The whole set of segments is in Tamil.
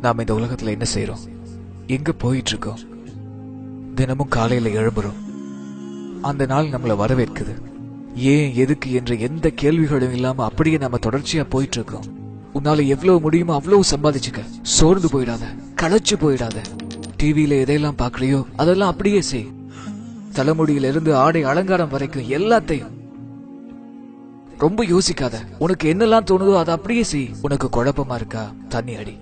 நாம இந்த உலகத்துல என்ன செய்யறோம், எங்க போயிட்டு இருக்கோம்? தினமும் காலையில எழும்புறோம். அந்த நாள் நம்மள வரவேற்குது. ஏன் எதுக்கு என்ற எந்த கேள்விகளும் இல்லாம அப்படியே நம்ம தொடர்ச்சியா போயிட்டு இருக்கோம். உன்னால எவ்வளவு முடியுமோ அவ்வளவு சம்பாதிச்சுக்க. சோர்ந்து போயிடாத, களைச்சு போயிடாத. டிவியில எதையெல்லாம் பாக்குறியோ அதெல்லாம் அப்படியே செய். தலைமுடியில இருந்து ஆடை அலங்காரம் வரைக்கும் எல்லாத்தையும் ரொம்ப யோசிக்காத. உனக்கு என்னெல்லாம் தோணுதோ அதை அப்படியே செய். உனக்கு குழப்பமா இருக்கா, தண்ணி அடி.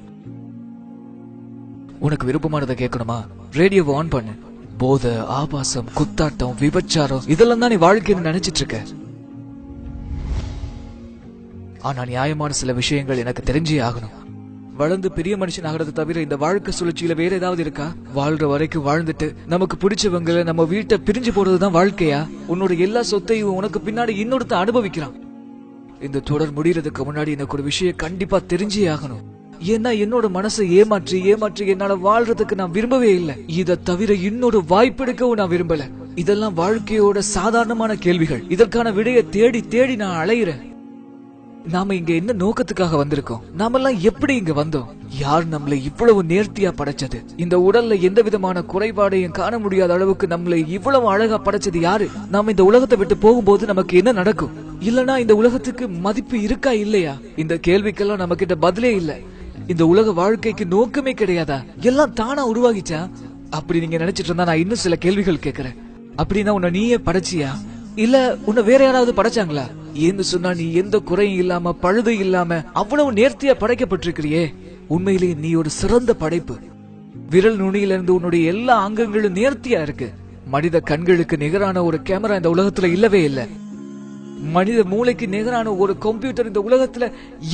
உனக்கு விருப்பமானதை கேட்கணுமா, ரேடியோவை ஆன் பண்ணு. போதை, ஆபாசம், குத்தாட்டம், விபச்சாரம் இதெல்லாம் தான் நீ வாழ்க்கைன்னு நினைச்சிட்டு இருக்க. ஆனா நியாயமான சில விஷயங்கள் எனக்கு தெரிஞ்சே ஆகணும். வளர்ந்து பெரிய மனுஷன் ஆகிறது தவிர இந்த வாழ்க்கை சுழற்சியில வேற ஏதாவது இருக்கா? வாழ்ற வரைக்கும் வாழ்ந்துட்டு நமக்கு பிடிச்சவங்களை நம்ம வீட்டை பிரிஞ்சு போறதுதான் வாழ்க்கையா? உன்னோட எல்லா சொத்தையும் உனக்கு பின்னாடி இன்னொருத்த அனுபவிக்கிறான். இந்த தொடர் முடியறதுக்கு முன்னாடி எனக்கு ஒரு விஷயம் கண்டிப்பா தெரிஞ்சே ஆகணும். ஏன்னா என்னோட மனசை ஏமாற்றி ஏமாற்றி என்னால வாழ்றதுக்கு நான் விரும்பவே இல்லை. இதை தவிர இன்னொரு வாய்ப்பெடுக்கவும் நான் விரும்பல. இதெல்லாம் வாழ்க்கையோட சாதாரணமான கேள்விகள். இதற்கான விடையை தேடி தேடி நான் அலையிறேன். நாம இங்க என்ன நோக்கத்துக்காக வந்திருக்கோம்? நாமெல்லாம் எப்படி இங்க வந்தோம்? யார் நம்மளை இவ்வளவு நேர்த்தியா படைச்சது? இந்த உடல்ல எந்த விதமான குறைபாடையும் காண முடியாத அளவுக்கு நம்மளை இவ்வளவு அழகா படைச்சது யாரு? நாம இந்த உலகத்தை விட்டு போகும்போது நமக்கு என்ன நடக்கும்? இல்லனா இந்த உலகத்துக்கு மதிப்பு இருக்கா இல்லையா? இந்த கேள்விக்கெல்லாம் நம்ம கிட்ட பதிலே இல்ல. இந்த உலக வாழ்க்கைக்கு நோக்கமே கிடையாதா? எல்லாம் தானா உருவாகிச்சா? அப்படி நீங்க நினைச்சிட்டு இருந்தா நான் இன்னும் சில கேள்விகள் கேட்கிறேன். அப்படின்னா உன்னை நீயே படைச்சியா, இல்ல உன்னை வேற யாராவது படைச்சாங்களா? ஏன்னு சொன்னா நீ எந்த குறையும் இல்லாம பழுது இல்லாம அவ்வளவு நேர்த்தியா படைக்கப்பட்டிருக்கிறியே. உண்மையிலேயே நீ ஒரு சிறந்த படைப்பு. விரல் நுனியில இருந்து உன்னுடைய எல்லா அங்கங்களும் நேர்த்தியா இருக்கு. மனித கண்களுக்கு நிகரான ஒரு கேமரா இந்த உலகத்துல இல்லவே இல்லை. மனித மூளைக்கு நிகரான ஒரு கம்ப்யூட்டர் இந்த உலகத்துல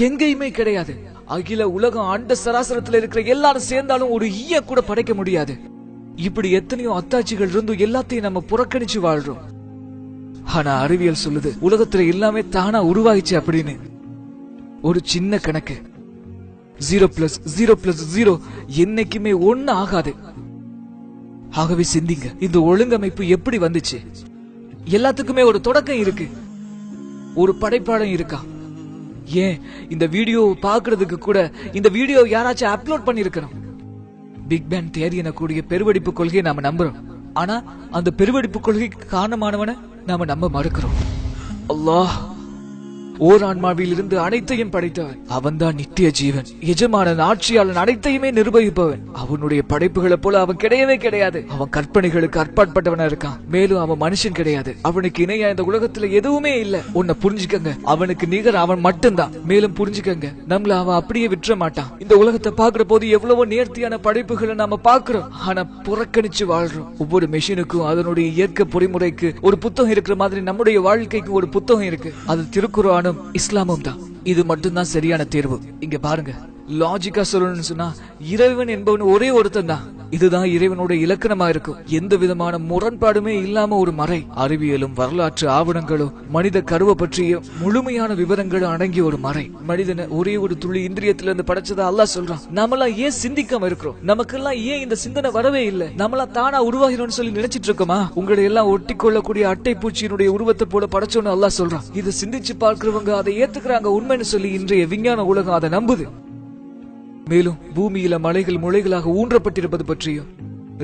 எங்கேயுமே கிடையாது. அகில உலகம் அண்ட சராசரத்துல இருக்கிற எல்லாரும் சேர்ந்தாலும் ஒரு ஈய கூட படைக்க முடியாது. இப்படி எத்தனையோ அத்தாட்சிகள் இருந்தும் எல்லாத்தையும் நம்ம புறக்கணிச்சு வாழ்றோம். ஆனா அறிவியல் சொல்லுது உலகத்துல எல்லாமே தானா உருவாயிச்சு அப்படின்னு. ஒரு சின்ன கணக்கு 0+0+0 என்னைக்குமே 1 ஆகாது. ஆகவே சிந்திங்க, இந்த ஒழுங்கமைப்பு எப்படி வந்துச்சு? எல்லாத்துக்குமே ஒரு தொடக்கம் இருக்கு, ஒரு படைப்பாளம் இருக்கா? ஏன் இந்த வீடியோ பாக்குறதுக்கு கூட இந்த வீடியோ யாராச்சும் அப்லோட் பண்ணிருக்கணும். பிக் பேங் தியரி எனக்கூடிய பெருவெடிப்பு கொள்கையை நாம நம்புறோம். ஆனா அந்த பெருவெடிப்பு கொள்கைக்கு காரணமானவன நாம நம்ப மறுக்கிறோம். அல்லாஹ் ஓர் ஆன்மாவில் இருந்து அனைத்தையும் படைத்தவன். அவன் தான் நித்திய ஜீவன், எஜமானன், ஆட்சியாளன், அனைத்தையுமே நிர்வகிப்பவன். அவனுடைய படைப்புகளை போல அவன் கிடையவே கிடையாது. அவன் கற்பனைகளுக்கு அற்பாற்பட்டவனா இருக்கான். மேலும் அவன் மனுஷன் கிடையாது. அவனுக்கு இணையா இந்த உலகத்துல எதுவுமே இல்ல. உன்னை புரிஞ்சுக்கங்க, அவனுக்கு நிகர் அவன் மட்டும்தான். மேலும் புரிஞ்சுக்கங்க, நம்மள அவன் அப்படியே விட்டுற மாட்டான். இந்த உலகத்தை பாக்குற போது எவ்வளவோ நேர்த்தியான படைப்புகளை நாம பாக்குறோம், ஆனா புறக்கணிச்சு வாழ்றோம். ஒவ்வொரு மெஷினுக்கும் அதனுடைய இயற்கை பொறிமுறைக்கு ஒரு புத்தகம் இருக்கிற மாதிரி நம்முடைய வாழ்க்கைக்கு ஒரு புத்தகம் இருக்கு. அது திருக்குர்ஆனும் இஸ்லாமும் தான். இது மட்டும்தான் சரியான தேர்வு. இங்க பாருங்க, லாஜிக்கா சொல்லணும்னு சொன்னா இறைவன் என்பவன் ஒரே ஒருத்தன் தான். இதுதான் இறைவனோட இலக்கணமா இருக்கும். எந்த விதமான முரண்பாடுமே இல்லாம ஒரு மறை. அறிவியலும் வரலாற்று ஆவணங்களும் மனித கருவை பற்றிய முழுமையான விவரங்களும் அடங்கிய ஒரு மறை. மனிதனை ஒரே ஒரு துளி இந்திரியத்திலிருந்து படைச்சதா அல்லாஹ் சொல்றான். நம்மளாம் ஏன் சிந்திக்காம இருக்கிறோம்? நமக்கெல்லாம் ஏன் இந்த சிந்தனை வரவே இல்லை? நம்மளாம் தானா உருவாகிறோம்னு சொல்லி நினைச்சிட்டு இருக்கோமா? உங்களை எல்லாம் ஒட்டி கொள்ளக்கூடிய அட்டை பூச்சியினுடைய உருவத்தை போல படைச்சோன்னு அல்லாஹ் சொல்றான். இதை சிந்திச்சு பார்க்கிறவங்க அதை ஏத்துக்கிறாங்க உண்மைன்னு சொல்லி இன்றைய விஞ்ஞான உலகம் அதை நம்புது. மேலும் பூமியில மலைகள் முளைகளாக ஊன்றப்பட்டிருப்பது பற்றியும்,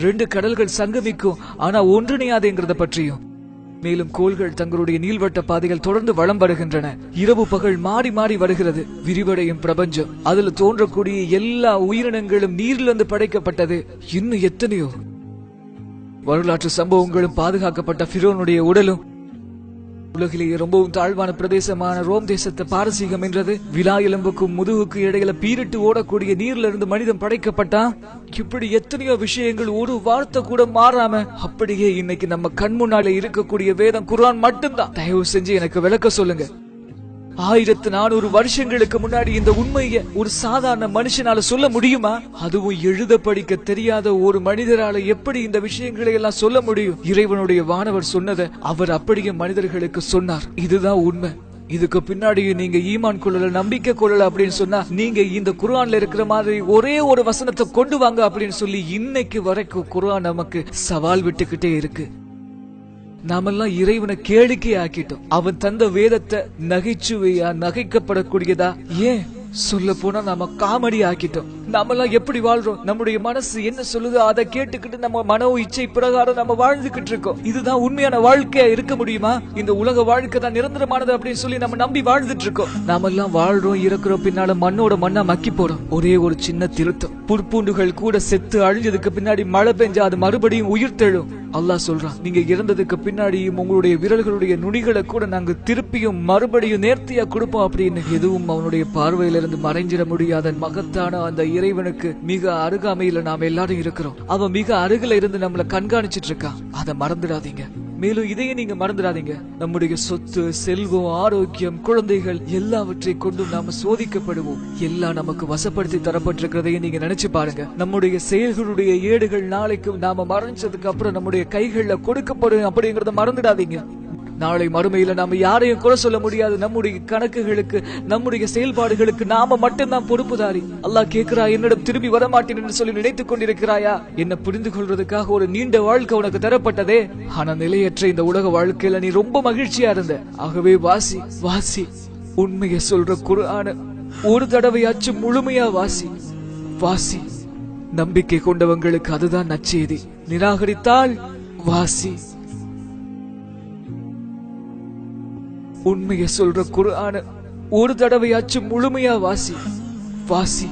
2 கடல்கள் சங்கமிக்கும் ஆனா ஒன்றிணையாதுங்கிறத பற்றியும், மேலும் கோள்கள் தங்களுடைய நீள்வட்ட பாதைகள் தொடர்ந்து வலம் வருகின்றன. இரவு பகல் மாறி மாறி வருகிறது. விரிவடையும் பிரபஞ்சம், அதுல தோன்றக்கூடிய எல்லா உயிரினங்களும் நீரிலிருந்து படைக்கப்பட்டது. இன்னும் எத்தனையோ வரலாற்று சம்பவங்களும் பாதுகாக்கப்பட்ட ஃபிரௌனுடைய உடலும், உலகிலேயே ரொம்பவும் தாழ்வான பிரதேசமான ரோம் தேசத்தை பாரசீகம் என்றது. விலா எலும்புக்கும் முதுகுக்கு இடையில பீரிட்டு ஓடக்கூடிய நீர்ல இருந்து மனிதன் படைக்கப்பட்டான். இப்படி எத்தனையோ விஷயங்கள் ஒரு வார்த்தை கூட மாறாம அப்படியே இன்னைக்கு நம்ம கண் முன்னாலே இருக்கக்கூடிய வேதம் குர்ஆன் மட்டும்தான். தயவு செஞ்சு எனக்கு விளக்க சொல்லுங்க. 1400 வருஷங்களுக்கு முன்னாடி இந்த உண்மையை ஒரு சாதாரண மனுஷனால சொல்ல முடியுமா? அதுவும் எழுத படிக்க தெரியாத ஒரு மனிதரால எப்படி இந்த விஷயங்களை எல்லாம் சொல்ல முடியும்? இறைவனுடைய வானவர் சொன்னதை அவர் அப்படியே மனிதர்களுக்கு சொன்னார். இதுதான் உண்மை. இதுக்கு பின்னாடி நீங்க ஈமான் கொள்ளல, நம்பிக்கை கொள்ளல அப்படின்னு சொன்னா நீங்க இந்த குர்ஆன்ல இருக்கிற மாதிரி ஒரே ஒரு வசனத்தை கொண்டு வாங்க அப்படின்னு சொல்லி இன்னைக்கு வரைக்கும் குர்ஆன் நமக்கு சவால் விட்டுக்கிட்டே இருக்கு. நாமெல்லாம் இறைவனை கேளிக்கை ஆக்கிட்டோம். அவன் தந்த வேதத்தை நகைச்சுவையா, நகைக்கப்படக்கூடியதா, ஏன் சொல்ல போனா நாம காமெடி ஆக்கிட்டோம். நாமெல்லாம் எப்படி வாழ்றோம்? நம்முடைய மனசு என்ன சொல்லுதோ அதை கேட்டுக்கிட்டு நம்ம மனோ இச்சை பிரகாரம் நம்ம வாழ்ந்துகிட்டு இருக்கோம். இதுதான் உண்மையான வாழ்க்கையா இருக்க முடியுமா? இந்த உலக வாழ்க்கை தான் நிரந்தரமானது அப்படின்னு சொல்லி நம்ம நம்பி வாழ்ந்துட்டு இருக்கோம். நாம எல்லாம் வாழ்றோம், இறக்குறோம், பின்னால மண்ணோட மண்ணா மக்கி போறோம். ஒரே ஒரு சின்ன திருத்தம், புற்பூண்டுகள் கூட செத்து அழிஞ்சதுக்கு பின்னாடி மழை பெஞ்சா அது மறுபடியும் உயிர் தெழும். அல்லாஹ் சொல்றான், நீங்க இறந்ததுக்கு பின்னாடியும் உங்களுடைய விரல்களுடைய நுனிகளை கூட நாங்க திருப்பியும் மறுபடியும் நேர்த்தியா கொடுப்போம் அப்படின்னு. எதுவும் அவனுடைய பார்வையிலிருந்து மறைஞ்சிட முடியாத மகத்தான அந்த இறைவனுக்கு மிக அருகாமையில நாம எல்லாரும் இருக்கிறோம். அவன் மிக அருகில இருந்து நம்மள கண்காணிச்சிட்டு இருக்கான். அதை மறந்துடாதீங்க. மேலும் இதையே நீங்க மறந்துடாதீங்க, நம்முடைய சொத்து, செல்வம், ஆரோக்கியம், குழந்தைகள் எல்லாவற்றை கொண்டும் நாம சோதிக்கப்படுவோம். எல்லாம் நமக்கு வசப்படுத்தி தரப்பட்டிருக்கிறதையும் நீங்க நினைச்சு பாருங்க. நம்முடைய செயல்களுடைய ஏடுகள் நாளைக்கு நாம மறைஞ்சதுக்கு அப்புறம் நம்முடைய கைகள்ல கொடுக்கப்படும் அப்படிங்கறத மறந்துடாதீங்க. நாளை மறுமையில நாம யாரையும் குறை சொல்ல முடியாது. நம்முடைய கணக்குகளுக்கு, நம்முடைய செயல்பாடுகளுக்கு நாம மட்டும்தான் பொறுப்புதாரி. அல்லாஹ் கேட்கிறா, என்னிடம் திரும்பி வரமாட்டேன் என்று சொல்லி நினைத்துக் கொண்டிருக்கிறாயா? என்ன புரிந்து கொள்றதுக்காக ஒரு நீண்ட வாழ்க்கை உனக்கு தரப்பட்டதே. ஆனா நிலையற்ற இந்த உலக வாழ்க்கையில நீ ரொம்ப மகிழ்ச்சியா இருந்த. ஆகவே வாசி வாசி, உண்மையை சொல்ற குர்ஆன ஒரு தடவையாச்சும் முழுமையா வாசி வாசி. நம்பிக்கை கொண்டவங்களுக்கு அதுதான் நற்செய்தி. நிராகரித்தால் வாசி. உண்மையை சொல்ற குர்ஆன ஒரு தடவையாச்சும் முழுமையா வாசி வாசி.